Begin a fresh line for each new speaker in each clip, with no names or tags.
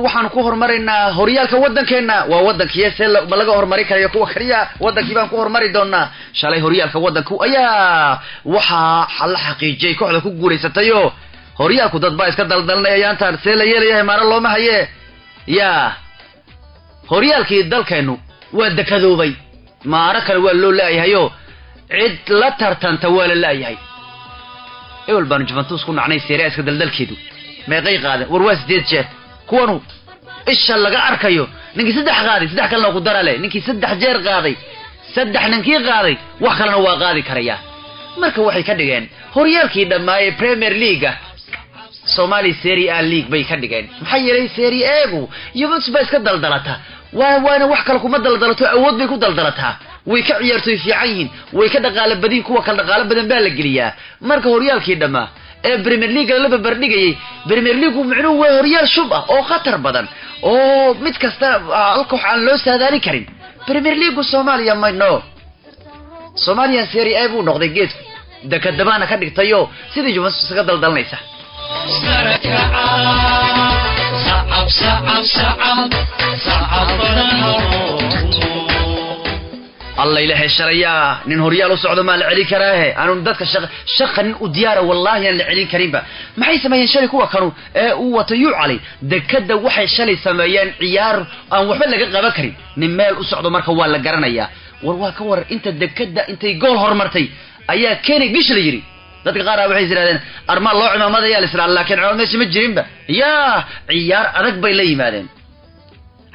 waxaan ku hormarina horyaalka wadankeena waa wadankiisa ma laga hormari karayo kuwa kaliya wadankii baan ku hormari doonaa shalay horyaalka wadanku ayaa waxa xal xaqiijiyay kooxda ku guuleysatayo horyaalku dad baa iska daldalnayaan taan see la yeelayahay maara looma haye ya horyaalkii dalkeenu waa dakadoobay maara kale waa loo laayahayo cid la tartanta waa la laayahay ewl baan Juventus ku nacnay Serie A iska daldalkeedu meeqay qaada warwaas 8 jeer kuwanu isha laga arkayo ninkii 3 qaaday 3 kalena ku darale ninkii 3 jeer qaaday 3 ninkii qaaday wax kalena waa qaadi karaya marka waxay ka dhigeen horyaalkii dhammaay Premier League Somali Serie A League bay ka dhigeen maxay yeelay Serie A gu Juventus bay iska daldalata waana wax kale kuma daldalato awood bay ku daldalataa way ka ciyaartay fiican way ka dhaqaale badin kuwa kala dhaqaale badan baa la geliyaa marka horyaalkii dhammaa ee Premier League la barbardhigay Premier League macnuu waa horyaal shub ah oo khatar badan oo mid kasta halka aan loo saadaali karin Premier League Soomaaliya ma no Soomaaliya Serie A buu noqday geed dakadabana ka dhigtayo sidii Juventus iska daldalnaysa الله إلهي شريا نين هريال وصعد ما العلي كراه أنا ندك شقن وديارة والله أن العلي كريم با ما حي سمايان شلي كوا كانوا وتيوع علي دكدا وحي شلي سمايان عيار أو وحبل لقى بكري نمال وصعد مركا ولا جرنايا ورواك ور أنت دكدا أنت يقول هرمرتي أيا كانك بيش اللي يجري ذات الغارة وحي زرادين أرمى الله عما ماذا يالسر لكن عمل ماشي مجرين با يا عيار أرقب إلي مالين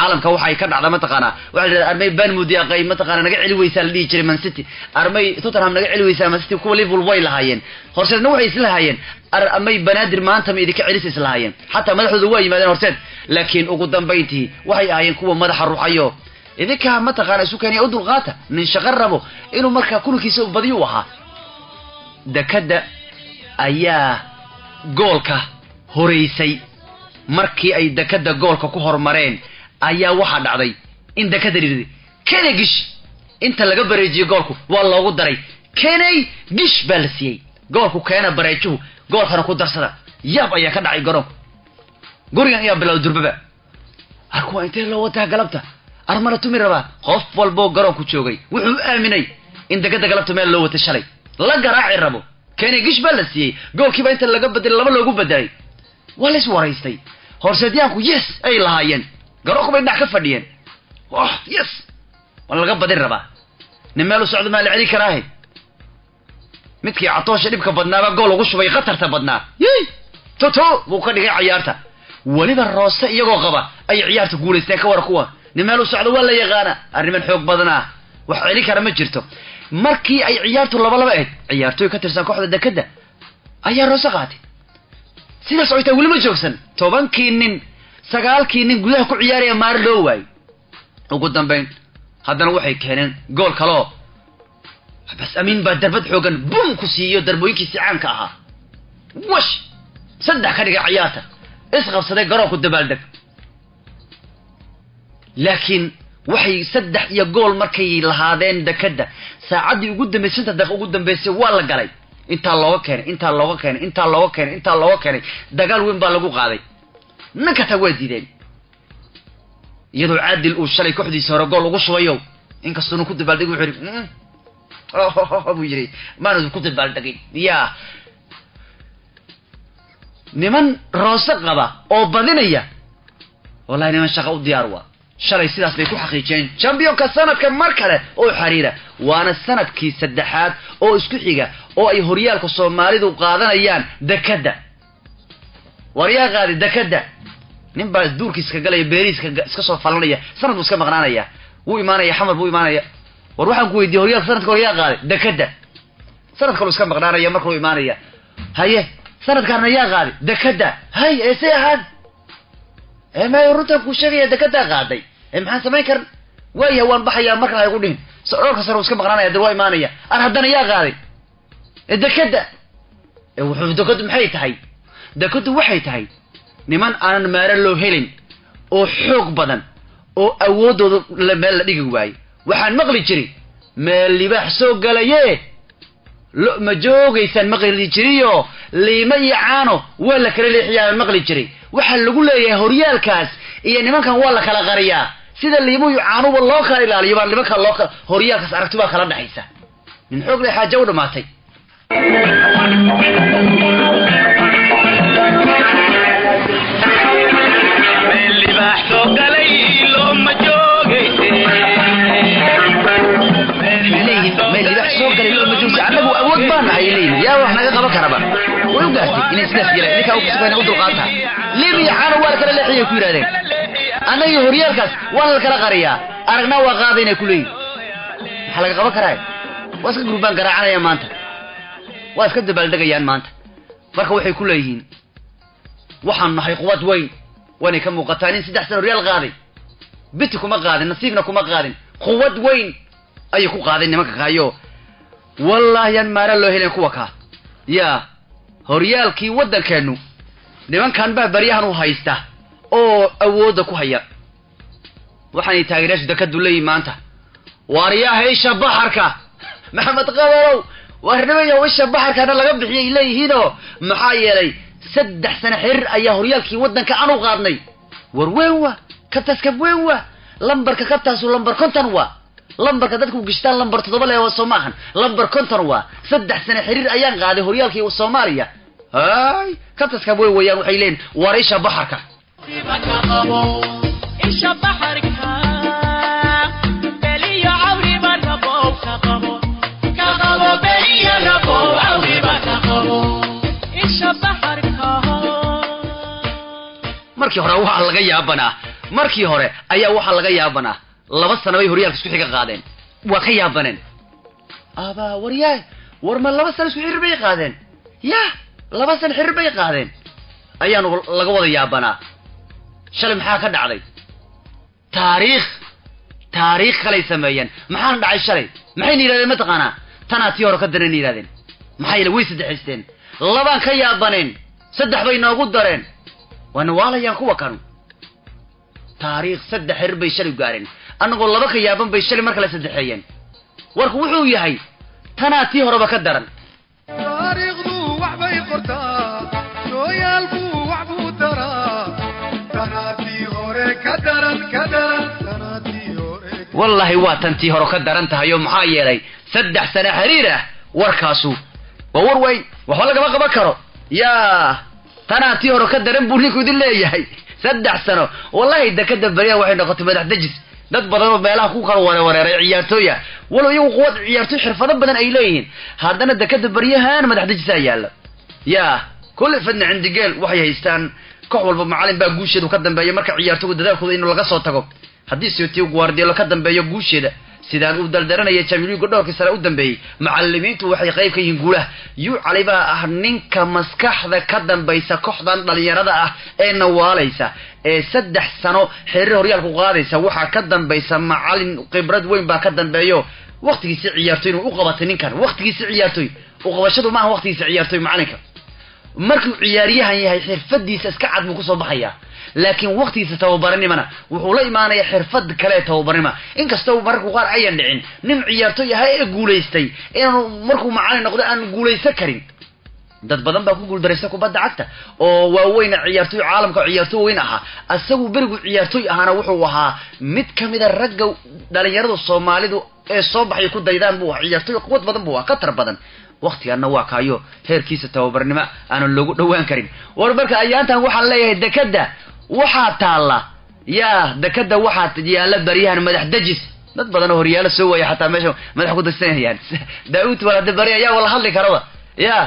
عالمka waxay ka dhacda ma taqaana waxa armay ban mudiya qay ma taqaana naga cili weysa la dhigi Man City armay Tottenham naga cili weysa Man City kuwa Liverpool way lahaayeen horseedna waxay isla haayeen armay banaadir maanta ma idinka cilis isla haayeen hatta madaxdoodu way yimaadeen horseed laakiin ugu dambeyntii waxay ahaayeen kuwa madaxa ruuxayo idinka ma taqaana isu keenay u dulqaata nin shaqo rabo inuu marka kulkiisa badiyo waxa dakada ayaa goolka horeysay markii ay dakada goolka ku hormareen ayaa waxa dhacday in dakada dhiridi keenay gish inta laga bareejiyo goolku waa loogu daray keenay gish balsiyay goolku keena bareejuhu goolkana ku darsada yaab ayaa ka dhacay garoonka gurigan ayaa bilow durbaba arku intee loo wataa galabta armana tumi raba qof walbo garoonku joogay wuxuu aaminay in dakada galabta meel loo wata shalay la garaaci rabo keenay gish balsiyay goolkiiba inta laga bedel laba loogu bedelay wala is waraystay horseedyaanku yes ay lahaayeen garoonku bay dhac ka fadhiyeen yes wala laga badin raba nimaal socdo ma la cili karaahay midkii catoosha dhibka badnaaba gool ugu shubay khatarta badnaa toto buu ka dhigay ciyaarta waliba roose iyagoo qaba ay ciyaarta guuleysteen ka war kuwa nimaal socdo waa la yaqaana arriman xoog badana wax cili kara ma jirto markii ay ciyaartu laba ahayd ciyaartoy ka tirsan kooxda dakada ayaa roose qaatay sidaas oo wali ma joogsan 10kii nin 9kii nin gudaha ku ciyaaraya maar loo waay ugu dambeyn haddana waxay keeneen gool kale bas amin ba darbad xoogan bum ku siiyo darbooyinkiisa caanka ahaa wash saddex ka dhigay ciyaarta isqabsaday garoonku dabaaldeg laakiin waxay saddex iyo gool markay lahaadeen dakada saacadii ugu dambeysay daqiiqo ugu dambeysay waa la galay inta looga keenay dagaal weyn baa lagu qaaday ninka tawaadideen iyadoo caadil uu shalay kooxdiisa hore gool ugu shubayo inkastoo ku dabaaldeg wuxuu yiri maanu ku dabaaldegay ya niman roose qaba oo badinaya wallahi niman shaqo u diyaar waa shalay sidaas bay ku xaqiijeen championka sanadka mar kale oo xariira waana sanadkii saddexaad oo isku xiga oo ay horyaalka Soomaalidu qaadanayaan dakada wariyaa qaadi dakada nin baa duurkiisa galay beeriska iska soo falanaya sanad uu iska maqnaanaya wuu imaanaya xamar buu imaanaya war waxaan ku weydiiyay horyaalka sanadka wariyaa qaadi dakada sanadka uu iska maqnaanaya markuu imaanaya haye sanadkan ayaa qaadi dakada hay eesahan ma runta ku sheegay dakada qaaday maxaan sameyn kar way waan baxaya marka ay ugu dhihin roorka sare uu iska maqnaanaya dad waa imaanaya haddana yaa qaaday dakada wuxuu dakadu maxay tahay dakadu waxay tahay niman aan maara loo helin oo xoog badan oo awoodooda meel la dhigi waayay waxaan maqli jiray meel libaax soo galaye lo ma joogaysan maqli jiriyo liima iyo caano wala kale leexiyaan maqli jiray waxa lagu leeyahay horyaalkaas iyo nimankan waa la kala qariyaa sida liimuhu caanuba loo kala ilaaliyo baa nimankan loo kala horyaalkaas aragti baa kala dhaxaysa min xoog leh xaajo u dhamaatay anagu awood baan nahay leeyahay yaa wax naga qaban karaba way u gaartay inay sidaas yeelaan ninka uu kasbana u dulqaata liibiya caana waa kala leexiyay ku yiraahdeen anaga horyaalkaas waa la kala qariyaa aragna waa qaadayna ku leeyahay waxa laga qaban karaa waa iska gurbaan garaacanaya maanta waa iska dabaaldegayaan maanta marka waxay ku leeyihiin waxaan nahay quwad weyn wana ka muuqataan in 3 sano horyaal qaaday biti kuma qaadin nasiibna kuma qaadin quwad weyn ay ku qaadeen nimanka kaayo wallahi yan mara loo heleen kuwa ka ya horyaalkii wadankeenu nimankan baa bariyahan u haysta oo awooda ku haya waxaan taageerash dakadu leey maanta waariyaha isha baharka maxamed qabarow warnimada isha baharkana laga bixiyay leeyihiin oo maxaa yeelay 3 sano xir ayaa horyaalkii wadanka aanu qaadnay war weyn wa ka taskab weyn wa lambarka ka taasu lambar konton wa lambarka dadku gishtaan lambar 7 leeyahay Soomaaliya lambar konton waa 3 sano xiriir ayaan qaaday horyaalkii Soomaaliya hay ka taskab weeyaan waxay leen warisha baharka isha baharka baliya awri barabo kaqabo kaqabo baliya rabo awri barabo isha baharka markii hore waxa laga yaabanaa markii hore ayaa waxa laga yaabanaa 2 sano ay horyaalka isku xiga qaadeen waa ka yaabaneen aba wariyaay war ma 2 sano isku xiriir bay qaadeen ya 2 sano xiriir bay qaadeen ayaanu laga wada yaabanaa shalay maxaa ka dhacday taariikh kale sameeyeen maxaa dhacay shalay maxay niiraadeen ma taqaanaa tanaati hore ka daran niiraadeen maxay la way saddexisteen labaan ka yaabaneen saddex bay noogu dareen wana waalayaan kuwa kanu taariikh saddex xiriir bay shalay gaareen anagoo laba ka yaaban bay shalay markale saddexeeyeen warku wuxuu yahay tanaati horeba ka daran
taariikhdu wax bay qortaa sooyaalku wax buu daraa tanaati hore ka daran tanaati hore
wallahi waa tantii hore ka daran tahay oo maxaa yeelay 3 sano xiriir ah warkaasu waa war weyn waxa laga qaban karo yaa tanaati hore ka daran buu ninku idin leeyahay 3 sano wallahi dakada bariya waxay noqotay madax dajis dad badan oo meelaha ku kala wareeray ciyaartooya walow iyagu quwad ciyaartooy xirfado badan ay leeyihiin haddana dakada bariyahan madax dajisa yaala ya kulli fadna cindigeel waxay haystaan koox walba macallin baa guusheedu ka dambeeyo marka ciyaartooygu dadaalkooda in laga soo tago haddii Sootiyo Guardiola ka dambeeyo guusheeda sidaan u daldaranaya Champions League dhowrkii sare u dambeeyay macallimiintu waxay qayb ka yihiin guulaha yu caliba ah ninka maskaxda ka dambaysa kooxdan dhalinyarada ah ee nawaalaysa ee 3 sano xiriir horyaalku qaadaysa waxa ka dambaysa macallin khibrad weyn baa ka dambeeyo waqtigiisa ciyaartooy inuu u qabatay ninkan waqtigiisa ciyaartooy u qabashadu ma aha waqtigiisa ciyaartooy macallinka markuu ciyaariyahan yahay xirfadiisa iska cad buu ku soo baxaya laakiin waqtigiisa tababaranimana wuxuu la imaanaya xirfad kale tababaranima inkastoo markuu qaar ayan dhicin nin ciyaartooy yahay ee guuleystay inuu markuu macallin noqdo aan guuleysan karin dad badan baa ku guuldareystay kubadda cagta oo waaweyn ciyaartooy caalamka ciyaartooy weyn aha asagu barigu ciyaartooy ahana wuxuu ahaa mid kamid ah ragga dhalinyarada Soomaalidu ee soo baxay ku daydaan buu ciyaartooy quwad badan buu ka tar badan waqtigaana waa kaayo heerkiisa tababarnimo aan loogu dhawaan karin war marka ayaantan waxaan leeyahay dakada waxa taala ya dakada waxa yaala bariyahan madax dajis dad badan oo horyaalo soo waaya xataa meesha madax ku dagsanayaan daawud wala bariya yaa wala hadli karaba ya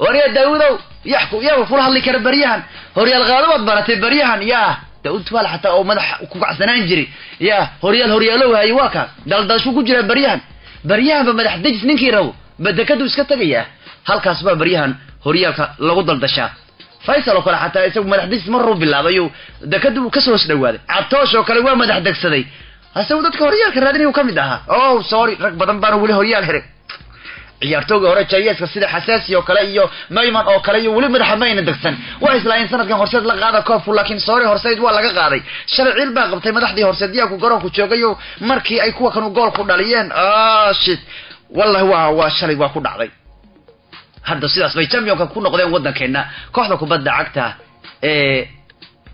wariya daawudow yaxku yaa ful hadli kara bariyahan horyaal qaadabad baratay bariyahan ya daawud wala xataa oo madax ku gacsanaan jiri ya horyaalo hay waa ka daldashu ku jira bariyahan madax dajis ninkii rabo badakadu iska tagaya halkaas baa bariyahan horyaalka lagu daldashaa Faisal oo kale xataa isagu madax dajis maruu bilaabayo dakadu ka soo dhawaaday Atoosh oo kale waa madax dagsaday asagu dadka horyaalka raadinayo kamid aha oh sorry rag badan baan wali horyaal xiray ciyaartooyga hore Chelsea sida xasaasi oo kale iyo Mayman oo kale iyo wali madaxa mayna dagsan waa islaayin sanadkan horseed la qaada koob laakiin sorry horseed waa laga qaaday sharciil baa qabtay madaxdii horseediya ku garoonku joogayo markii ay kuwa kanu gool ku dhaliyeen shit wallahi waa shalay waa ku dhacday hadda sidaas bay championka ku noqdeen wadankeena kooxda kubadda cagta ee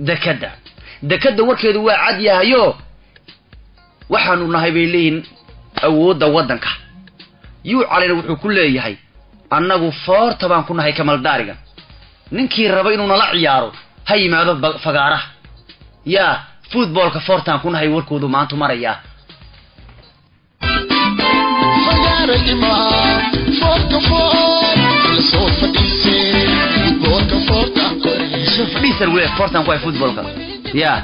dakada dekada warkeedu waa cad yahayo waxaanu nahay bay leeyihiin awoodda waddanka yuu calina wuxuu ku leeyahay annagu foorta baan ku nahay kamaldaariga ninkii raba inuu nala ciyaaro ha yimaado fagaaraha yaa footballka foortaan ku nahay warkoodu maanta maraya fadhiisar wule foortaan ku hay footballka yaa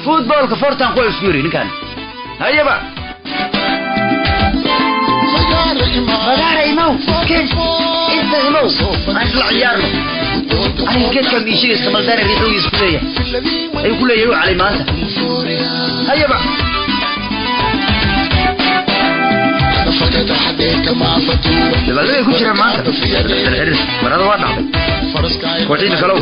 footballka foortaan ku hay isku yiri ninkan hayaba فقارة إمو كيف إنت إمو أطلع عيارنا أنا كيف كم يشيء استمال داري ريحوه يسكوليه أي كله يروح علي مانتا هيا بقى لبالله يكون شرع مانتا الحرس مرة واضح كوحين خلو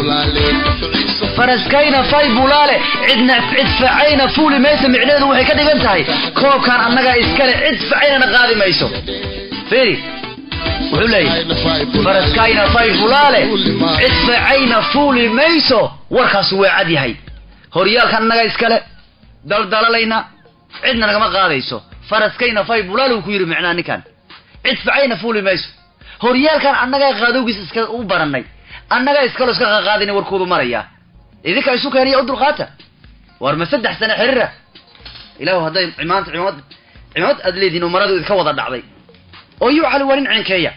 فرسكينا فاي بولالي عدنا عدفعينا فولي ميسا معنيده وحي كده قنتهي كوب كان أننا إسكالي عدفعينا نقاضي ميسو فيري وحولي فرسكينا فاي بولالي عدفعينا فولي ميسو ورخصوا عدي هاي هوريال كان أننا إسكالي دلالينا عدنا نقما قاضيسو فرسكينا فاي بولالي وكويري معناني كان عدفعينا فولي ميسو هوريال كان أننا قادوغيس إسكالي وبرناي أننا إسكالي إسكالي قاضيني وركوبو مريا إذا كان يسوق هني أدر قاته ورمسدح سنة حرة إله هذا عماد أدلي دينه مرض إذا كوضع دعضي أيو على ورين عن كيا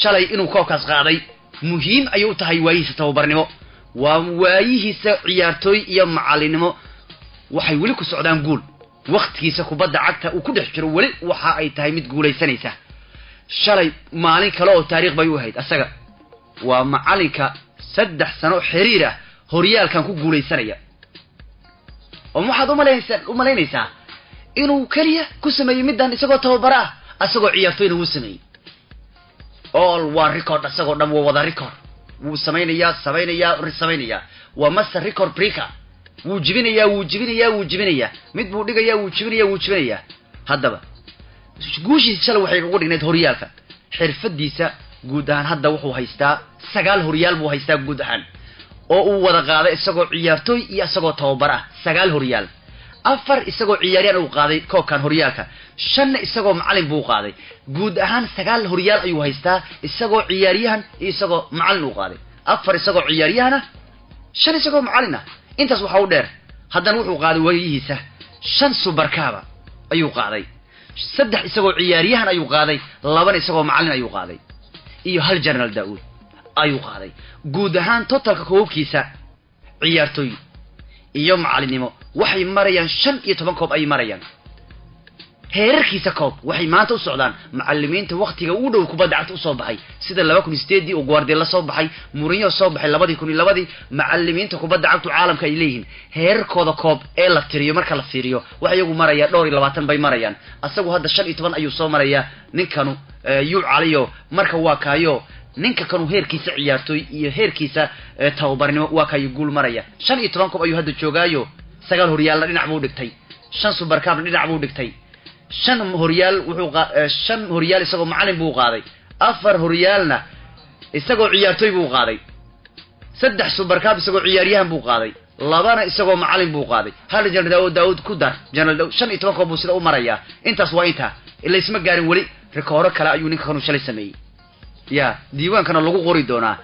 شلي إنه كوكاس قاضي مهم أيو تهي وايس توبرنمو ووايه سعيارتوي يوم معلنمو وحي ولك السعودان قول وقت كيسا كبدا عكتا وكل حجر ولي وحا أي تهي متقولي سنيسة شلي معلنك لو تاريخ بيوهيد أساقا ومعلنك سدح سنو حريرة هوريال كان ku guuleysanaya oo waxaad u malaynaysaa inuu kaliya ku sameeyay midan isagoo tababara asagoo ciyaartoyna uu sameeyay all waa record asagoo dhan wada record wuu sameynaya waa master record breaker wuu jibinaya mid buu dhigaya wuu jibinaya haddaba guushiisa shalay waxay ugu dhignayd horyaalka xirfadiisa guud ahaan hadda wuxuu haystaa 9 horyaal buu haystaa guud ahaan oo uu wada qaaday isagoo ciyaartoy iyo isagoo tababar ah 9 horyaal 4 isagoo ciyaariyaan uu qaaday koobkan horyaalka 5 isagoo macallin buu qaaday guud ahaan 9 horyaal ayuu haystaa isagoo ciyaariyahan iyo isagoo macallin uu qaaday 4 isagoo ciyaariyahana 5 isagoo macallin ah intaas waxa uu dheer haddana wuxuu qaaday wariyihiisa 5 super cup ayuu qaaday 3 isagoo ciyaariyahan ayuu qaaday 2 isagoo macallin ayuu qaaday iyo hal general Daawud ayuu qaaday guud ahaan totalka koobkiisa ciyaartoy iyo macallinimo waxay marayaan 15 koob ay marayaan heerarkiisa koob waxay maanta u socdaan macallimiinta waqtiga u dhow kubadda cagta u soo baxay sida 2008 oo Guardiola soo baxay Mourinho soo baxay 2002 macallimiinta kubadda cagta caalamka ay leeyihiin heerarkooda koob ee la tiriyo marka la fiiriyo waxay ugu marayaan 20 bay marayaan asagu hadda 15 ayuu soo maraya ninkanu yuu caliyo marka waa kaayo ninka kanu heerkiisa ciyaartoy iyo heerkiisa tababarnimo waa kay guul maraya 15 koob ayuu hadda joogaayo 9 horyaal dhinac buu dhigtay 5 super cup dhinac buu dhigtay 5 horyaal wuxuu 5 horyaal isagoo macallin buu qaaday 4 horyaalna isagoo ciyaartoy buu qaaday 3 super cup isagoo ciyaariyahan buu qaaday 2 isagoo macallin buu qaaday hal general Daawud ku dar general 15 koob buu sida u maraya intaas waa inta ila isma gaarin wali rikooro kale ayuu ninka kanu shalay sameeyay يا ديوان كان لوgu qori doona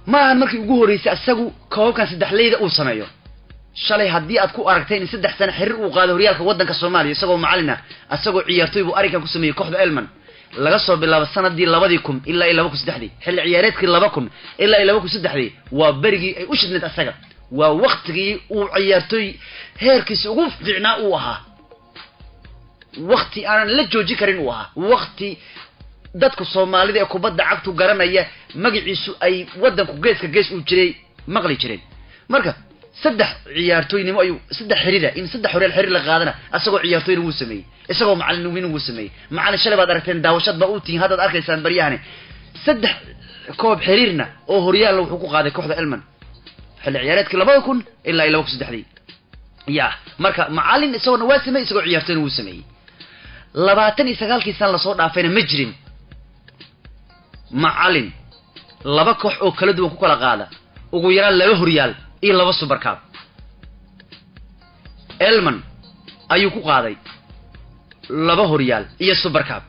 ma aan markii ugu horeysay asagu koobkan saddexleyda uu sameeyo shalay hadii aad ku aragtay in 3 sano xiriir uu qaado horyaalka wadanka Soomaaliya isagoo macallina asagoo ciyaartoy buu arigan ku sameeyay kooxda Elman laga soo bilaabo sanadii 2000 ilaa 2003 xilli ciyaareedkii 2000 ilaa 2003 waa barigii ay u shidnad asaga waa waqtigii uu ciyaartoy heerkiisa ugu fiicnaa uu ahaa waqti aan la jooji karin uu ahaa waqti dadku Soomaalida ee kubadda cagtu garanaya magaciisu ay wadanku gees u jiray maqli jireen marka 3 ciyaartoynimo ayuu 3 xiriir in 3 horyal xiriir la qaadana asagoo ciyaartoyna uu sameeyay isagoo macallin uu sameeyay macallin shalay baad aragteen daawashad ba uu tiin hadda arkaysaan bariyahani 3 koob xiriirna oo horyaal wuxuu ku qaaday kooxda Elman xilli ciyaareedkii 2000 ilaa 2003 ya marka macallin isagoo waa sameeyay isagoo ciyaartoyna uu sameeyay 29 sano la soo dhaafayna ma jirin macallin 2 koox oo kala duwan ku kala qaada ugu yaraan 2 horyaal iyo 2 super cup elman ayuu ku qaaday 2 horyaal iyo super cup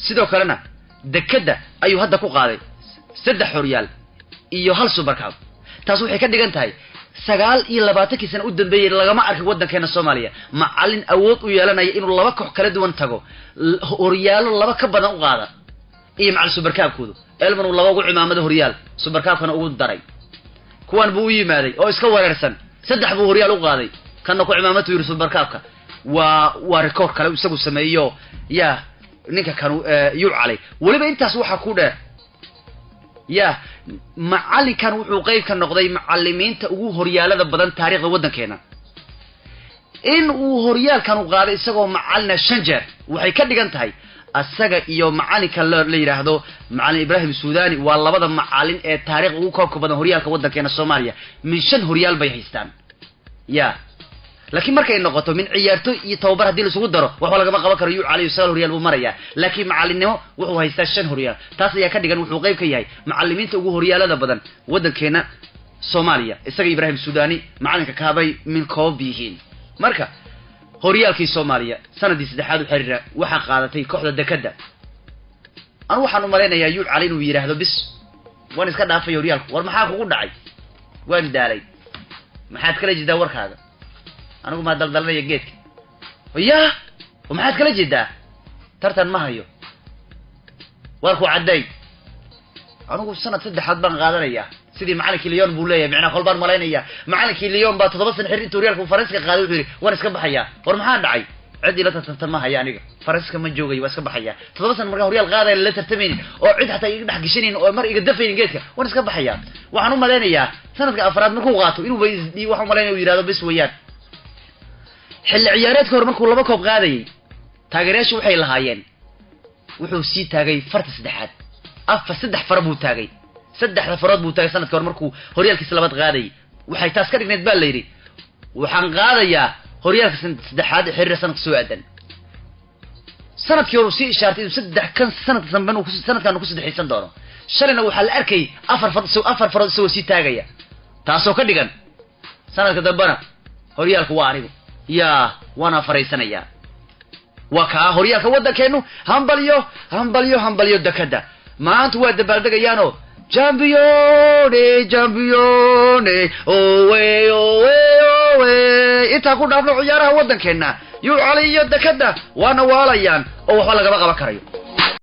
sidoo kalena dekada ayuu hadda ku qaaday 3 horyaal iyo 1 super cup taas waxay ka dhigan tahay 29 sano u dambeeyay lagama arkin wadankeena Soomaaliya macallin awood u yeelanaya inuu 2 koox kala duwan tago horyaalo 2 ka badan u qaada iyo macal super cup koodu elman uu 2 ugu cimaamada horyaal super cup kana ugu daray kuwan buu yimaaday oo iska wareersan 3 buu horyaal u qaaday kana ku cimaamadu yiri super cup ka waa record kale isagu sameeyo ya ninka kanu yu calay waliba intaas waxa ku dheer ya macallinkan wuxuu qayb ka noqday macallimiinta ugu horyaalada badan taariikhda wadankeena in uu horyaalkan u qaaday isagoo macallin 5 jeer waxay ka dhigan tahay asaga iyo macallinka la yiraahdo macallin Ibrahim Suudani waa labada macallin ee taariikhda ugu koobka badan horyaalka wadankeena Soomaaliya min 5 horyaal bay haystaan ya laakiin markay noqoto min ciyaarto iyo tababar hadii la isugu daro wax laga qaban karo yu cali sal horyaal buu maraya laakiin macallinimo wuxuu haystaa 5 horyaal taas ayaa ka dhigan wuxuu qayb ka yahay macallimiinta ugu horyaalada badan wadankeena Soomaaliya isaga Ibrahim Suudani macallinka kaabay min koob yihiin marka horyaalkii Soomaaliya sanadii 3aad u xiriira waxa qaadatay kooxda dekada aan waxaan u maleynayaa yu cali inuu yiraahdo bis waan iska dhaafay horyaalku war maxaa kugu dhacay waan daalay maxaad kala jidaa warkaaga anigu ma daldalnay geedka waya maxaad kala jeedaa tartan ma hayo warku caday anigu sanad 3aad baan qaadanaya sidii macallinkii Lyon buu leeyahay macna qalbaan maleynaya macallinkii Lyon baa 7 sano xiriir horyaalka Faransiiska qaaday wuxuu yiri waan iska baxaya war maxaa dhacay cid ila tartan ma haya aniga Faransiiska ma joogay waa iska baxaya 7 sano markaa horyaal qaaday la tartamayni oo cid xataa iga dhax gashaneen oo mar iga dafayeen geedka waan iska baxaya waxaan u maleynayaa sanadka afraad markuu qaato inuu waxaan u maleynayaa yiraahdo bis wayaan xilli ciyaareedka hor markuu 2 koob qaadayay taageerayaashu waxay lahaayeen wuxuu sii taagay farta 3aad 3 far buu taagay 3 farood buu taagay sanadka hor markuu horyaalkiisa labaad qaadayay waxay taas ka dhigneed baa la yiri waxaan qaadayaa horyaalka 3aad xiriir sanadka soo aadan sanadkii hor si ishaartay 3 kan sanadkan ku saddexaysan doono shalina waxa la arkay 4 farood soo sii taagaya taasoo ka dhigan sanadka dambana horyaalku waa anigu ya wana fareysanaya waka horyaalka wadankeenu hambalyo dekada maanta waa dabaaldagayaano champione owe inta ku dhaafno ciyaaraha wadankeena yu cali iyo dekada wana waalayaan oo waxa laga qaban karayo